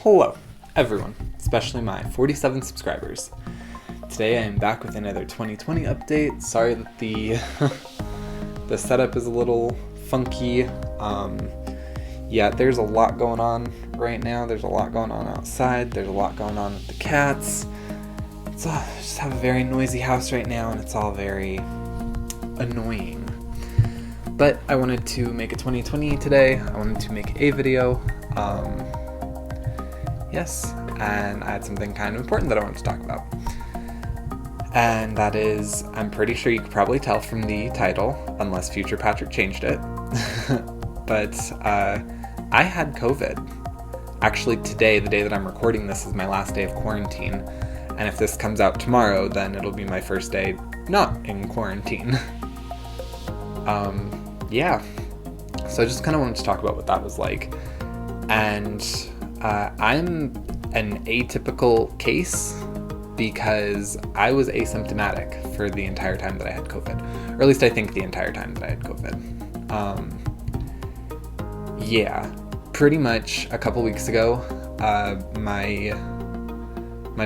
Hello, everyone, especially my 47 subscribers. Today I am back with another 2020 update. Sorry that the the setup is a little funky. Yeah, there's a lot going on right now. There's a lot going on outside. There's a lot going on with the cats. Just have a very noisy house right now, and it's all very annoying. But I wanted to make a 2020 today. I wanted to make a video. Yes, and I had something kind of important that I wanted to talk about. And that is, I'm pretty sure you could probably tell from the title, unless Future Patrick changed it. But I had COVID. Actually, today, the day that I'm recording this, is my last day of quarantine. And if this comes out tomorrow, then it'll be my first day not in quarantine. Yeah. So I just kind of wanted to talk about what that was like. And I'm an atypical case because I was asymptomatic for the entire time that I had COVID. Or at least I think the entire time that I had COVID. Yeah, pretty much a couple weeks ago, my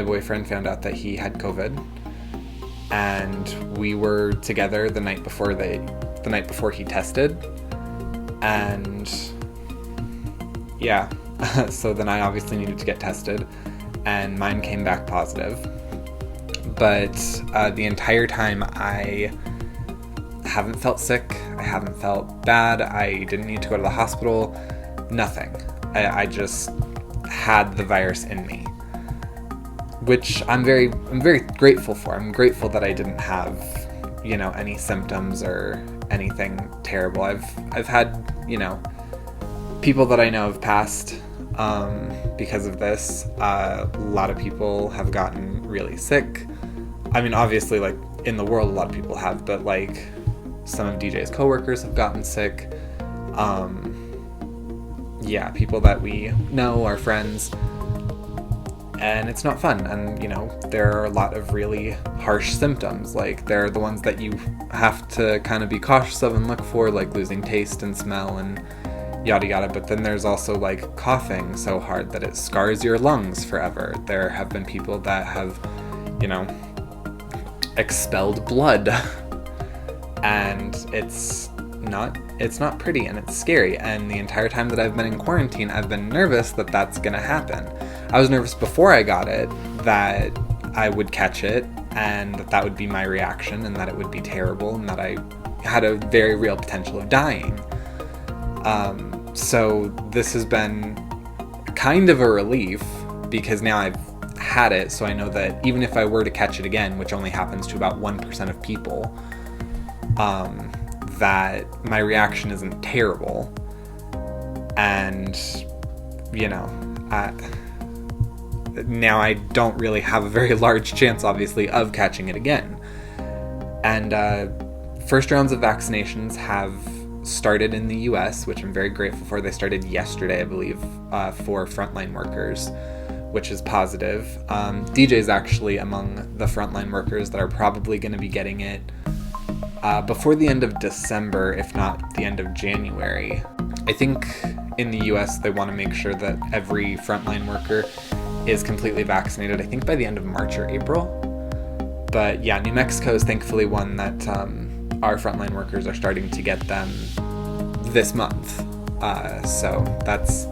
boyfriend found out that he had COVID, and we were together the night before he tested, and yeah, so then I obviously needed to get tested, and mine came back positive. But the entire time I haven't felt sick, I haven't felt bad, I didn't need to go to the hospital, nothing. I just had the virus in me, which I'm very grateful for. I'm grateful that I didn't have, any symptoms or anything terrible. I've had, people that I know have passed because of this. A lot of people have gotten really sick. I mean, obviously, like, in the world, a lot of people have, but, like, some of DJ's coworkers have gotten sick. Yeah, people that we know, our friends, and it's not fun. And, there are a lot of really harsh symptoms. Like, they're the ones that you have to kind of be cautious of and look for, like losing taste and smell and yada yada. But then there's also, like, coughing so hard that it scars your lungs forever. There have been people that have, expelled blood. And it's not pretty, and it's scary. And the entire time that I've been in quarantine, I've been nervous that that's gonna happen. I was nervous before I got it that I would catch it, and that would be my reaction, and that it would be terrible, and that I had a very real potential of dying. So this has been kind of a relief, because now I've had it, so I know that even if I were to catch it again, which only happens to about 1% of people, that my reaction isn't terrible. And, now I don't really have a very large chance, obviously, of catching it again. And first rounds of vaccinations have started in the US, which I'm very grateful for. They started yesterday, I believe, for frontline workers, which is positive. DJ's actually among the frontline workers that are probably going to be getting it before the end of December, if not the end of January. I think in the US they want to make sure that every frontline worker is completely vaccinated, I think by the end of March or April. But yeah, New Mexico is thankfully one that our frontline workers are starting to get them this month. So that's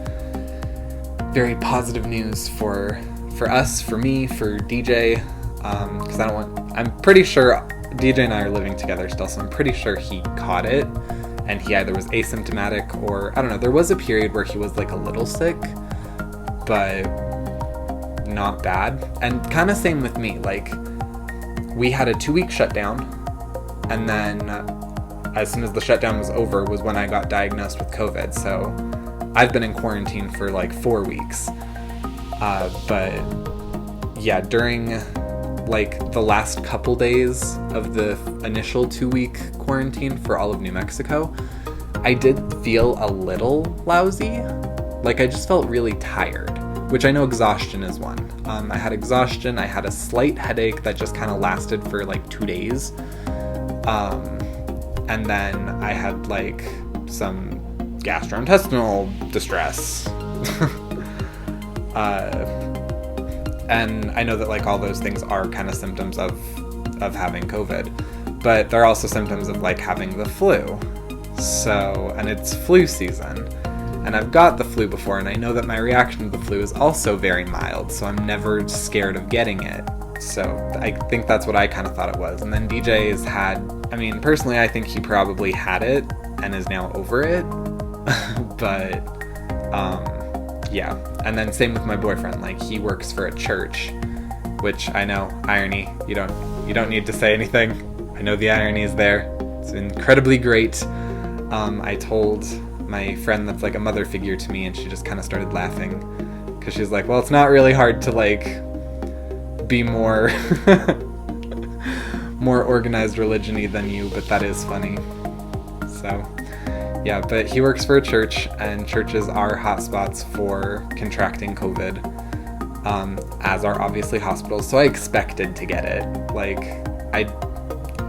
very positive news for us, for me, for DJ, because I'm pretty sure DJ and I are living together still, so I'm pretty sure he caught it, and he either was asymptomatic or, I don't know, there was a period where he was, like, a little sick, but not bad. And kind of same with me, like, we had a 2-week shutdown, and then as soon as the shutdown was over was when I got diagnosed with COVID, so I've been in quarantine for, like, 4 weeks. But yeah, during, like, the last couple days of the initial 2-week quarantine for all of New Mexico, I did feel a little lousy. Like, I just felt really tired, which I know exhaustion is one. I had exhaustion, I had a slight headache that just kind of lasted for, like, 2 days. And then I had, like, some gastrointestinal distress. And I know that like all those things are kind of symptoms of having COVID, but they're also symptoms of like having the flu. So, and it's flu season, and I've got the flu before, and I know that my reaction to the flu is also very mild, so I'm never scared of getting it. So I think that's what I kind of thought it was. And then DJ has had, I mean, personally, I think he probably had it and is now over it. But, yeah. And then same with my boyfriend, like he works for a church, which I know, irony, you don't need to say anything. I know the irony is there. It's incredibly great. I told my friend that's like a mother figure to me, and she just kind of started laughing because she's like, well, it's not really hard to like be more more organized religion-y than you, but that is funny. So yeah, but he works for a church, and churches are hotspots for contracting COVID, as are obviously hospitals, so I expected to get it. Like, I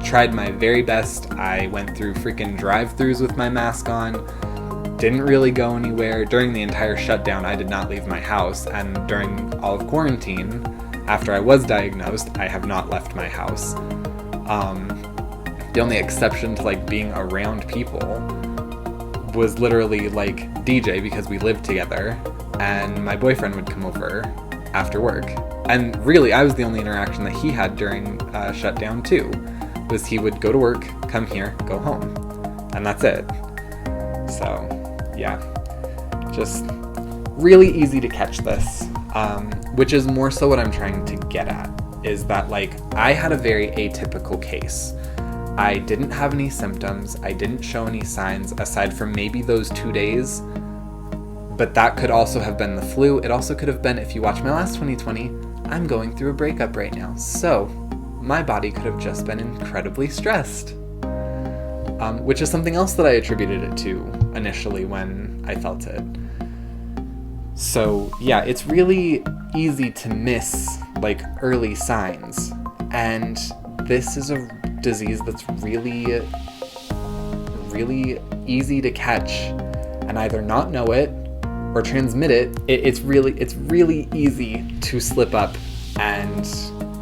tried my very best. I went through freaking drive-thrus with my mask on, didn't really go anywhere. During the entire shutdown, I did not leave my house, and during all of quarantine, after I was diagnosed, I have not left my house. The only exception to like being around people was literally like DJ, because we lived together, and my boyfriend would come over after work. And really, I was the only interaction that he had during shutdown too, was he would go to work, come here, go home, and that's it. So yeah, just really easy to catch this, which is more so what I'm trying to get at, is that like I had a very atypical case. I didn't have any symptoms, I didn't show any signs aside from maybe those 2 days, but that could also have been the flu. It also could have been, if you watch my last 2020, I'm going through a breakup right now, so my body could have just been incredibly stressed, which is something else that I attributed it to initially when I felt it. So yeah, it's really easy to miss like early signs, and this is a disease that's really, really easy to catch and either not know it or transmit it. It's really easy to slip up and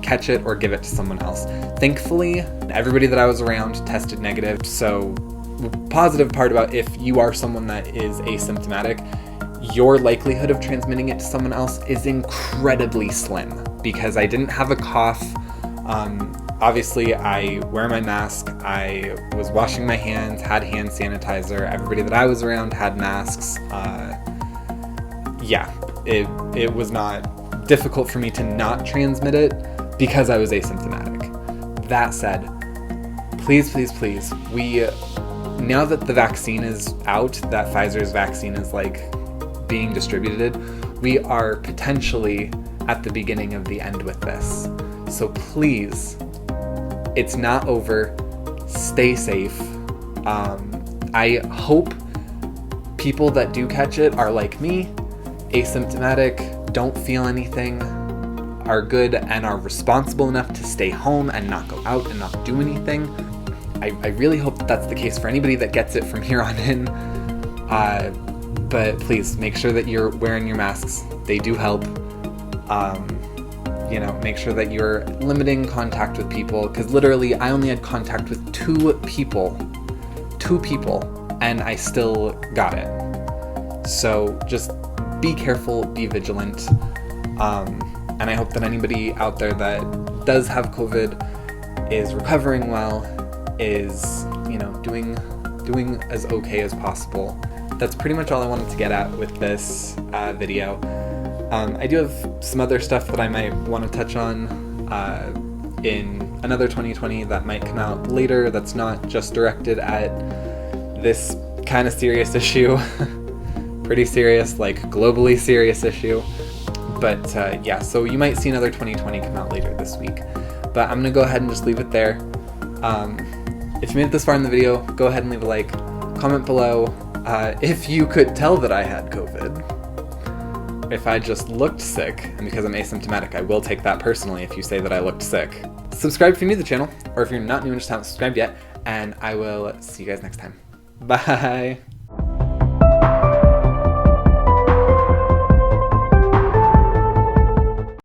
catch it or give it to someone else. Thankfully, everybody that I was around tested negative. So the positive part about if you are someone that is asymptomatic, your likelihood of transmitting it to someone else is incredibly slim, because I didn't have a cough. Obviously, I wear my mask, I was washing my hands, had hand sanitizer, everybody that I was around had masks. Yeah, it was not difficult for me to not transmit it because I was asymptomatic. That said, please, now that the vaccine is out, that Pfizer's vaccine is like being distributed, we are potentially at the beginning of the end with this. So please, it's not over. Stay safe. I hope people that do catch it are like me, asymptomatic, don't feel anything, are good and are responsible enough to stay home and not go out and not do anything. I really hope that that's the case for anybody that gets it from here on in. But please make sure that you're wearing your masks. They do help. Make sure that you're limiting contact with people, because literally I only had contact with two people, and I still got it. So just be careful, be vigilant, and I hope that anybody out there that does have COVID is recovering well, is doing as okay as possible. That's pretty much all I wanted to get at with this video. I do have some other stuff that I might want to touch on in another 2020 that might come out later, that's not just directed at this kind of serious issue. Pretty serious, like globally serious issue. But yeah, so you might see another 2020 come out later this week. But I'm going to go ahead and just leave it there. If you made it this far in the video, go ahead and leave a like, comment below if you could tell that I had COVID. If I just looked sick, and because I'm asymptomatic, I will take that personally if you say that I looked sick. Subscribe if you're new to the channel, or if you're not new and just haven't subscribed yet, and I will see you guys next time. Bye!